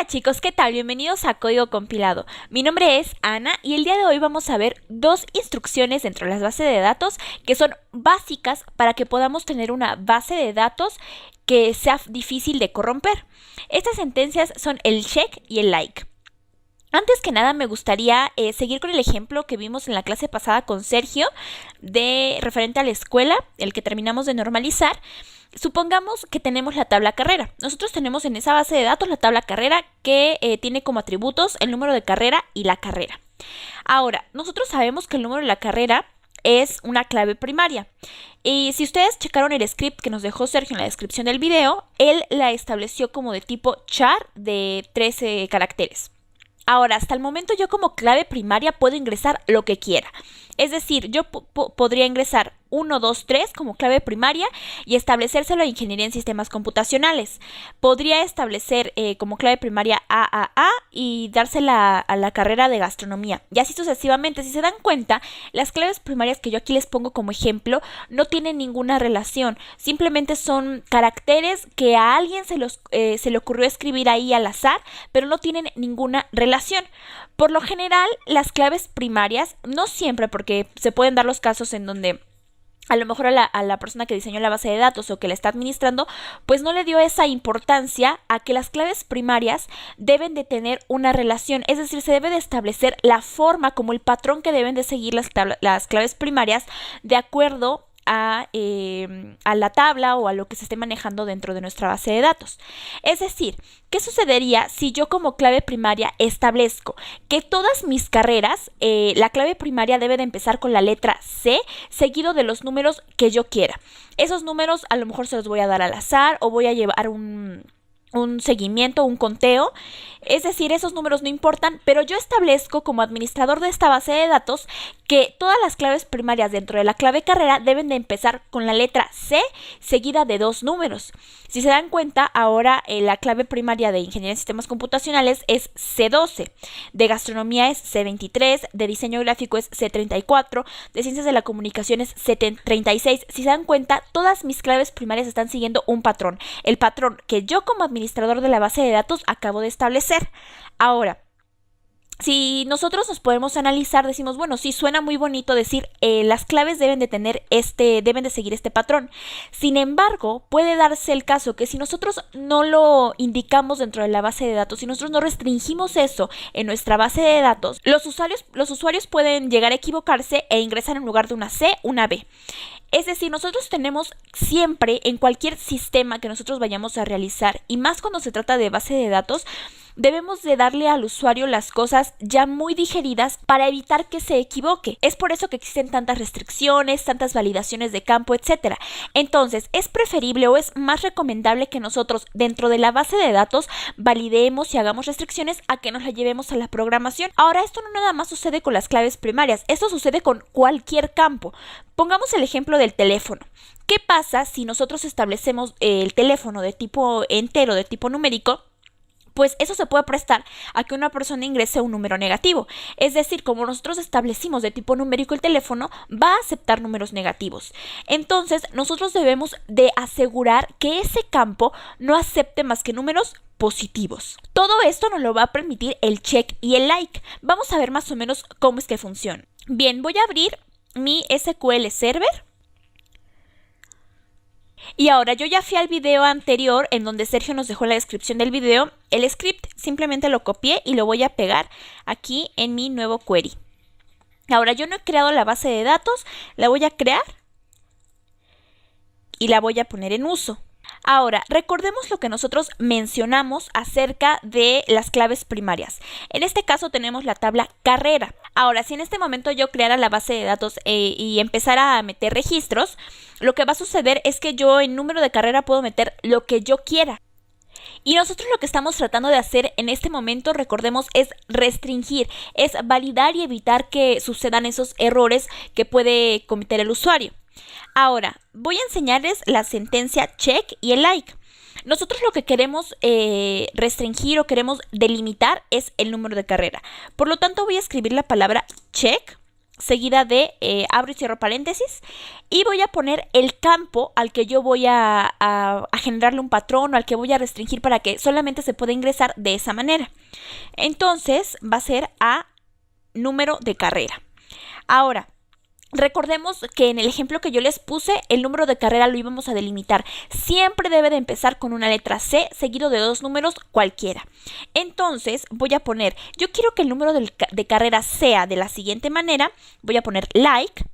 Hola chicos, ¿qué tal? Bienvenidos a Código Compilado. Mi nombre es Ana y el día de hoy vamos a ver dos instrucciones dentro de las bases de datos que son básicas para que podamos tener una base de datos que sea difícil de corromper. Estas sentencias son el check y el like. Antes que nada me gustaría seguir con el ejemplo que vimos en la clase pasada con Sergio de referente a la escuela, el que terminamos de normalizar. Supongamos que tenemos la tabla carrera. Nosotros tenemos en esa base de datos la tabla carrera que tiene como atributos el número de carrera y la carrera. Ahora, nosotros sabemos que el número de la carrera es una clave primaria. Y si ustedes checaron el script que nos dejó Sergio en la descripción del video, él la estableció como de tipo char de 13 caracteres. Ahora, hasta el momento yo como clave primaria puedo ingresar lo que quiera. Es decir, yo podría ingresar 1, 2, 3 como clave primaria y establecérselo a Ingeniería en Sistemas Computacionales. Podría establecer como clave primaria AAA y dársela a la carrera de Gastronomía. Y así sucesivamente. Si se dan cuenta, las claves primarias que yo aquí les pongo como ejemplo no tienen ninguna relación. Simplemente son caracteres que a alguien se le ocurrió escribir ahí al azar, pero no tienen ninguna relación. Por lo general, las claves primarias, no siempre, porque se pueden dar los casos en donde a lo mejor a la persona que diseñó la base de datos o que la está administrando, pues no le dio esa importancia a que las claves primarias deben de tener una relación. Es decir, se debe de establecer la forma como el patrón que deben de seguir las claves primarias de acuerdo a la tabla o a lo que se esté manejando dentro de nuestra base de datos. Es decir, ¿qué sucedería si yo como clave primaria establezco que todas mis carreras, la clave primaria debe de empezar con la letra C seguido de los números que yo quiera? Esos números a lo mejor se los voy a dar al azar o voy a llevar un seguimiento, un conteo, es decir, esos números no importan, pero yo establezco como administrador de esta base de datos que todas las claves primarias dentro de la clave carrera deben de empezar con la letra C seguida de dos números. Si se dan cuenta, ahora la clave primaria de Ingeniería en Sistemas Computacionales es C12, de Gastronomía es C23, de Diseño Gráfico es C34, de Ciencias de la Comunicación es C36. Si se dan cuenta, todas mis claves primarias están siguiendo un patrón, el patrón que yo como administrador de la base de datos acabo de establecer. Ahora, si nosotros nos podemos analizar, decimos, bueno, sí suena muy bonito decir las claves deben de seguir este patrón. Sin embargo, puede darse el caso que si nosotros no lo indicamos dentro de la base de datos, si nosotros no restringimos eso en nuestra base de datos, los usuarios pueden llegar a equivocarse e ingresar en lugar de una C, una B. Es decir, nosotros tenemos siempre en cualquier sistema que nosotros vayamos a realizar, y más cuando se trata de base de datos, debemos de darle al usuario las cosas ya muy digeridas para evitar que se equivoque. Es por eso que existen tantas restricciones, tantas validaciones de campo, etc. Entonces, es preferible o es más recomendable que nosotros dentro de la base de datos validemos y hagamos restricciones a que nos la llevemos a la programación. Ahora, esto no nada más sucede con las claves primarias, esto sucede con cualquier campo. Pongamos el ejemplo del teléfono. ¿Qué pasa si nosotros establecemos el teléfono de tipo entero, de tipo numérico? Pues eso se puede prestar a que una persona ingrese un número negativo. Es decir, como nosotros establecimos de tipo numérico el teléfono, va a aceptar números negativos. Entonces, nosotros debemos de asegurar que ese campo no acepte más que números positivos. Todo esto nos lo va a permitir el check y el like. Vamos a ver más o menos cómo es que funciona. Bien, voy a abrir mi SQL Server. Y ahora yo ya fui al video anterior en donde Sergio nos dejó en la descripción del video el script, simplemente lo copié y lo voy a pegar aquí en mi nuevo query. Ahora yo no he creado la base de datos, la voy a crear y la voy a poner en uso. Ahora, recordemos lo que nosotros mencionamos acerca de las claves primarias. En este caso tenemos la tabla carrera. Ahora, si en este momento yo creara la base de datos y empezara a meter registros, lo que va a suceder es que yo en número de carrera puedo meter lo que yo quiera. Y nosotros lo que estamos tratando de hacer en este momento, recordemos, es restringir, es validar y evitar que sucedan esos errores que puede cometer el usuario. Ahora, voy a enseñarles la sentencia check y el like. Nosotros lo que queremos restringir o queremos delimitar es el número de carrera. Por lo tanto, voy a escribir la palabra check seguida de abro y cierro paréntesis, y voy a poner el campo al que yo voy a generarle un patrón o al que voy a restringir para que solamente se pueda ingresar de esa manera. Entonces va a ser a número de carrera. Ahora, recordemos que en el ejemplo que yo les puse, el número de carrera lo íbamos a delimitar. Siempre debe de empezar con una letra C seguido de dos números cualquiera. Entonces voy a poner, yo quiero que el número de carrera sea de la siguiente manera. Voy a poner like,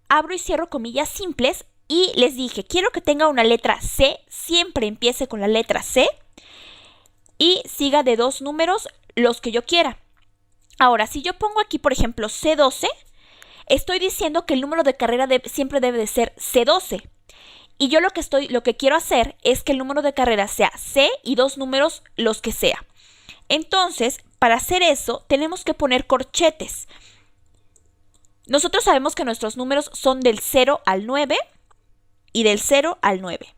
abro y cierro comillas simples y les dije, quiero que tenga una letra C, siempre empiece con la letra C y siga de dos números los que yo quiera. Ahora, si yo pongo aquí, por ejemplo, C12, estoy diciendo que el número de carrera siempre debe de ser C12. Y yo lo que quiero hacer es que el número de carrera sea C y dos números los que sea. Entonces, para hacer eso, tenemos que poner corchetes. Nosotros sabemos que nuestros números son del 0 al 9 y del 0 al 9.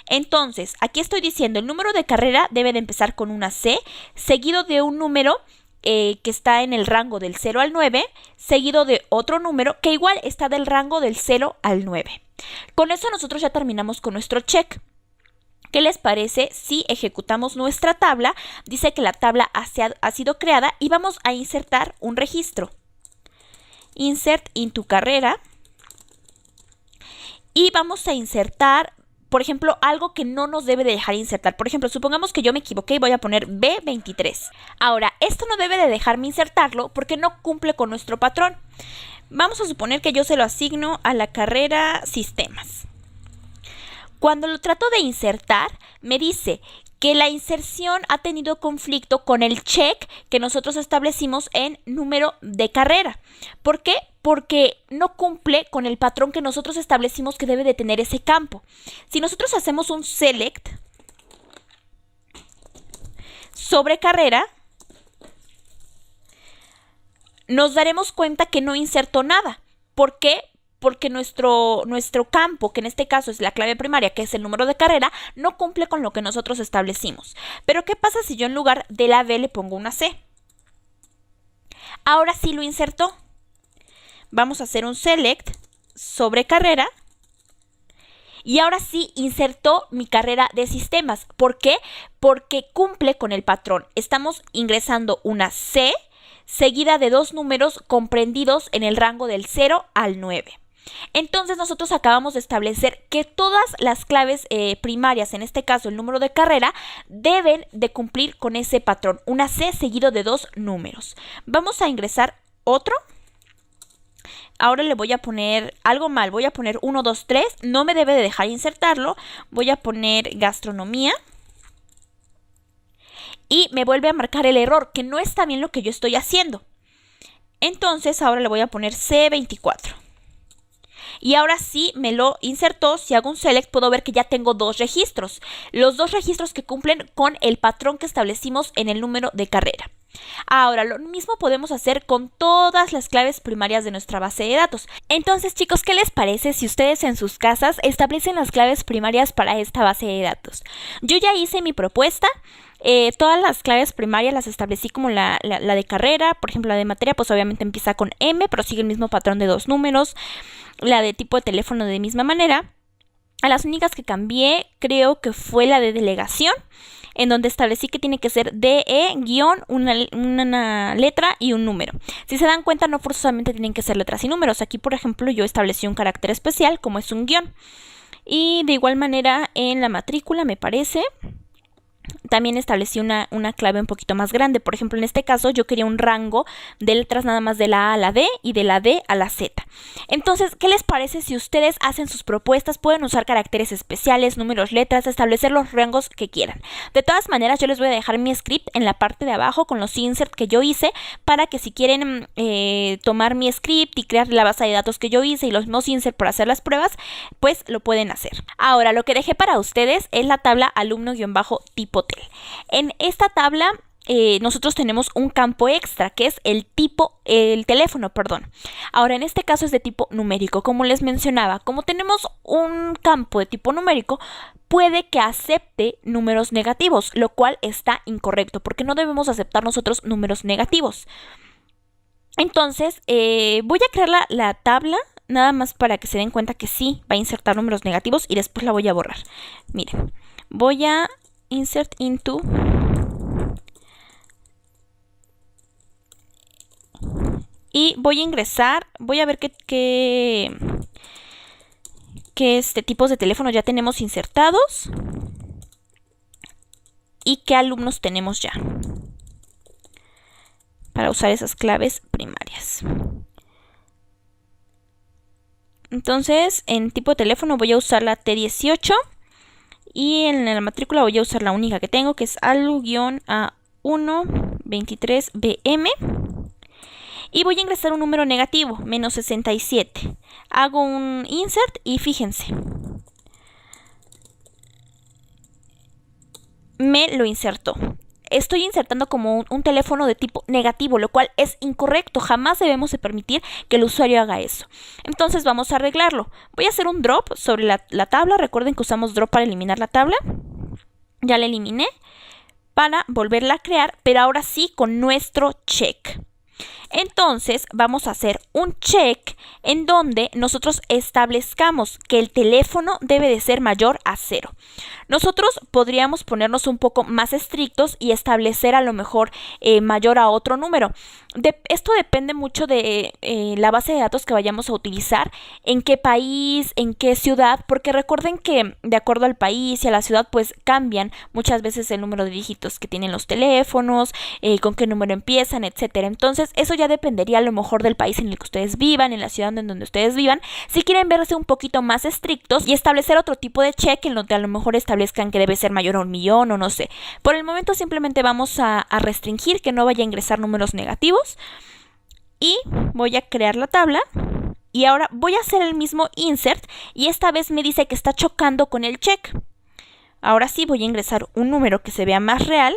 Entonces, aquí estoy diciendo, el número de carrera debe de empezar con una C, seguido de un número que está en el rango del 0 al 9, seguido de otro número que igual está del rango del 0 al 9. Con eso nosotros ya terminamos con nuestro check. ¿Qué les parece si ejecutamos nuestra tabla? Dice que la tabla ha sido creada y vamos a insertar un registro. Insert into carrera. Y vamos a insertar, por ejemplo, algo que no nos debe de dejar insertar. Por ejemplo, supongamos que yo me equivoqué y voy a poner B23. Ahora, esto no debe de dejarme insertarlo porque no cumple con nuestro patrón. Vamos a suponer que yo se lo asigno a la carrera Sistemas. Cuando lo trato de insertar, me dice que la inserción ha tenido conflicto con el check que nosotros establecimos en número de carrera. ¿Por qué? Porque no cumple con el patrón que nosotros establecimos que debe de tener ese campo. Si nosotros hacemos un select sobre carrera, nos daremos cuenta que no insertó nada. ¿Por qué? Porque nuestro campo, que en este caso es la clave primaria, que es el número de carrera, no cumple con lo que nosotros establecimos. Pero ¿qué pasa si yo en lugar de la B le pongo una C? Ahora sí lo insertó. Vamos a hacer un select sobre carrera. Y ahora sí insertó mi carrera de sistemas. ¿Por qué? Porque cumple con el patrón. Estamos ingresando una C seguida de dos números comprendidos en el rango del 0 al 9. Entonces nosotros acabamos de establecer que todas las claves primarias, en este caso el número de carrera, deben de cumplir con ese patrón. Una C seguido de dos números. Vamos a ingresar otro. Ahora le voy a poner algo mal. Voy a poner 1, 2, 3. No me debe de dejar insertarlo. Voy a poner gastronomía. Y me vuelve a marcar el error, que no está bien lo que yo estoy haciendo. Entonces ahora le voy a poner C24. Y ahora sí me lo insertó. Si hago un select puedo ver que ya tengo dos registros. Los dos registros que cumplen con el patrón que establecimos en el número de carrera. Ahora, lo mismo podemos hacer con todas las claves primarias de nuestra base de datos. Entonces, chicos, ¿qué les parece si ustedes en sus casas establecen las claves primarias para esta base de datos? Yo ya hice mi propuesta. Todas las claves primarias las establecí como la de carrera. Por ejemplo, la de materia, pues obviamente empieza con M, pero sigue el mismo patrón de dos números. La de tipo de teléfono de misma manera. A las únicas que cambié creo que fue la de delegación, en donde establecí que tiene que ser DE guión una letra y un número. Si se dan cuenta, no forzosamente tienen que ser letras y números. Aquí, por ejemplo, yo establecí un carácter especial como es un guión. Y de igual manera en la matrícula, me parece, también establecí una clave un poquito más grande. Por ejemplo, en este caso yo quería un rango de letras nada más de la A a la D y de la D a la Z. Entonces, ¿qué les parece si ustedes hacen sus propuestas? Pueden usar caracteres especiales, números, letras, establecer los rangos que quieran. De todas maneras, yo les voy a dejar mi script en la parte de abajo con los insert que yo hice para que si quieren tomar mi script y crear la base de datos que yo hice y los mismos insert para hacer las pruebas, pues lo pueden hacer. Ahora, lo que dejé para ustedes es la tabla alumno-tipo TEL. En esta tabla nosotros tenemos un campo extra que es el teléfono, perdón. Ahora, en este caso es de tipo numérico. Como les mencionaba, como tenemos un campo de tipo numérico, puede que acepte números negativos, lo cual está incorrecto porque no debemos aceptar nosotros números negativos. Entonces, voy a crear la tabla, nada más para que se den cuenta que sí va a insertar números negativos y después la voy a borrar. Miren, voy a insert into y voy a ingresar, voy a ver qué tipos de teléfono ya tenemos insertados y qué alumnos tenemos ya para usar esas claves primarias. Entonces, en tipo de teléfono voy a usar la T18 y en la matrícula voy a usar la única que tengo, que es ALU-A123BM. Y voy a ingresar un número negativo, menos 67. Hago un insert y fíjense, me lo insertó. Estoy insertando como un teléfono de tipo negativo, lo cual es incorrecto. Jamás debemos de permitir que el usuario haga eso. Entonces vamos a arreglarlo. Voy a hacer un drop sobre la tabla. Recuerden que usamos drop para eliminar la tabla. Ya la eliminé para volverla a crear, pero ahora sí con nuestro check. Entonces vamos a hacer un check en donde nosotros establezcamos que el teléfono debe de ser mayor a 0. Nosotros podríamos ponernos un poco más estrictos y establecer a lo mejor mayor a otro número. Esto depende mucho de la base de datos que vayamos a utilizar, en qué país, en qué ciudad, porque recuerden que de acuerdo al país y a la ciudad pues cambian muchas veces el número de dígitos que tienen los teléfonos, con qué número empiezan, etcétera. Entonces eso ya dependería a lo mejor del país en el que ustedes vivan, en la ciudad en donde ustedes vivan. Si quieren verse un poquito más estrictos y establecer otro tipo de check en donde a lo mejor establezcan que debe ser mayor a 1.000.000 o no sé. Por el momento simplemente vamos a restringir que no vaya a ingresar números negativos y voy a crear la tabla. Y ahora voy a hacer el mismo insert y esta vez me dice que está chocando con el check. Ahora sí voy a ingresar un número que se vea más real.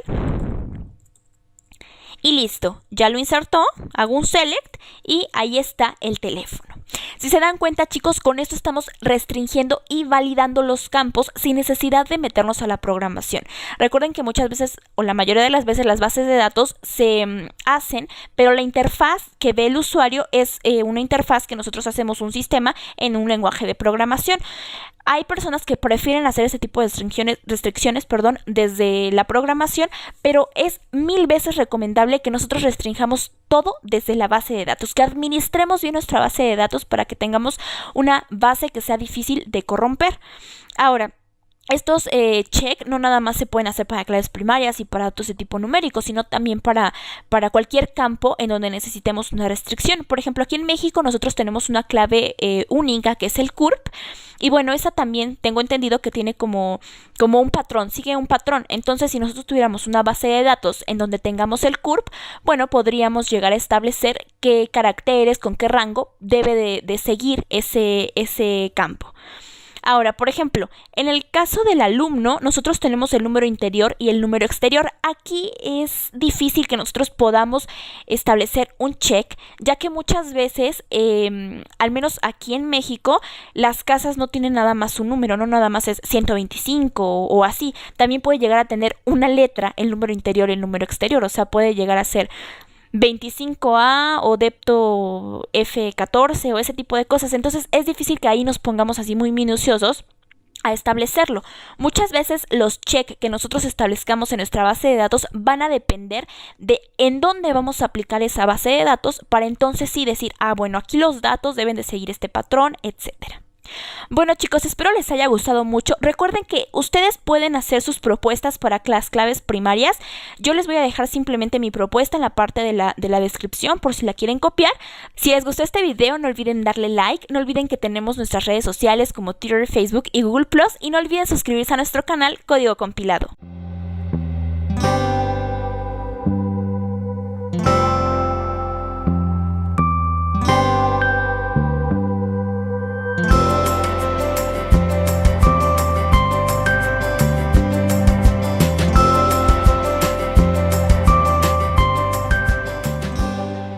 Y listo, ya lo insertó, hago un select y ahí está el teléfono. Si se dan cuenta, chicos, con esto estamos restringiendo y validando los campos sin necesidad de meternos a la programación. Recuerden que muchas veces, o la mayoría de las veces, las bases de datos se hacen, pero la interfaz que ve el usuario es una interfaz que nosotros hacemos un sistema en un lenguaje de programación. Hay personas que prefieren hacer ese tipo de restricciones, desde la programación, pero es 1000 veces recomendable que nosotros restringamos todo desde la base de datos, que administremos bien nuestra base de datos para que tengamos una base que sea difícil de corromper. Ahora, estos check no nada más se pueden hacer para claves primarias y para datos de tipo numérico, sino también para cualquier campo en donde necesitemos una restricción. Por ejemplo, aquí en México nosotros tenemos una clave única que es el CURP. Y bueno, esa también tengo entendido que tiene como un patrón, sigue un patrón. Entonces, si nosotros tuviéramos una base de datos en donde tengamos el CURP, bueno, podríamos llegar a establecer qué caracteres, con qué rango debe de seguir ese campo. Ahora, por ejemplo, en el caso del alumno, nosotros tenemos el número interior y el número exterior. Aquí es difícil que nosotros podamos establecer un check, ya que muchas veces, al menos aquí en México, las casas no tienen nada más un número, no nada más es 125 o así. También puede llegar a tener una letra el número interior y el número exterior, o sea, puede llegar a ser 25A o depto F14 o ese tipo de cosas. Entonces es difícil que ahí nos pongamos así muy minuciosos a establecerlo. Muchas veces los check que nosotros establezcamos en nuestra base de datos van a depender de en dónde vamos a aplicar esa base de datos para entonces sí decir, bueno, aquí los datos deben de seguir este patrón, etcétera. Bueno, chicos, espero les haya gustado mucho. Recuerden que ustedes pueden hacer sus propuestas para las claves primarias. Yo les voy a dejar simplemente mi propuesta en la parte de la descripción por si la quieren copiar. Si les gustó este video, no olviden darle like. No olviden que tenemos nuestras redes sociales como Twitter, Facebook y Google+. Y no olviden suscribirse a nuestro canal Código Compilado.